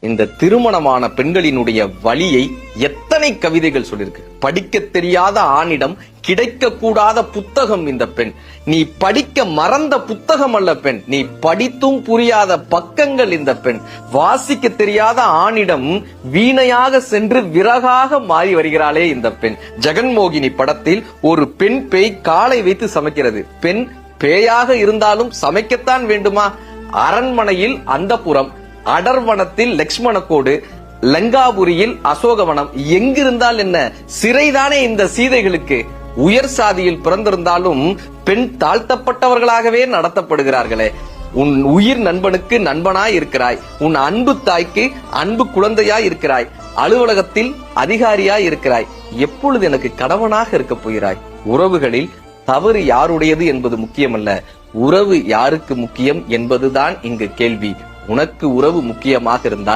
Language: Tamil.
இந்த திருமணமான பெண்களினுடைய வலியை எத்தனை கவிதைகள் சொல்லிருக்கு. படிக்க தெரியாத ஆணிடம் கிடைக்க கூடாத புத்தகம் இந்த பெண். நீ படிக்க மறந்த புத்தகம் அல்ல பெண், நீ படித்தும் புரியாத பக்கங்கள் இந்த பெண். வாசிக்க தெரியாத ஆணிடம் வீணையாக சென்று விறகாக மாறி வருகிறாளே இந்த பெண். ஜெகன்மோகினி படத்தில் ஒரு பெண் பேய் காலை வைத்து சமைக்கிறது. பெண் பேயாக இருந்தாலும் சமைக்கத்தான் வேண்டுமா? அரண்மனையில் அந்தப்புறம், அடர்வனத்தில் லக்ஷ்மணக்கோடு, லங்காபுரியில் அசோகவனம், எங்கிருந்தால் என்ன, சிறைதானே இந்த சீதைகளுக்கு. உயர் சாதியில் பிறந்திருந்தாலும் பெண் தாழ்த்தப்பட்டவர்களாகவே நடத்தப்படுகிறார்களே. உன் உயிர் நண்பனுக்கு நண்பனாய் இருக்கிறாய், உன் அன்பு தாய்க்கு அன்பு குழந்தையாய் இருக்கிறாய், அலுவலகத்தில் அதிகாரியாய் இருக்கிறாய், எப்பொழுது எனக்கு கணவனாக இருக்க போகிறாய்? உறவுகளில் தவறு யாருடையது என்பது முக்கியமல்ல, உறவு யாருக்கு முக்கியம் என்பதுதான் இங்கு கேள்வி. உனக்கு உறவு முக்கியமாக இருந்தால்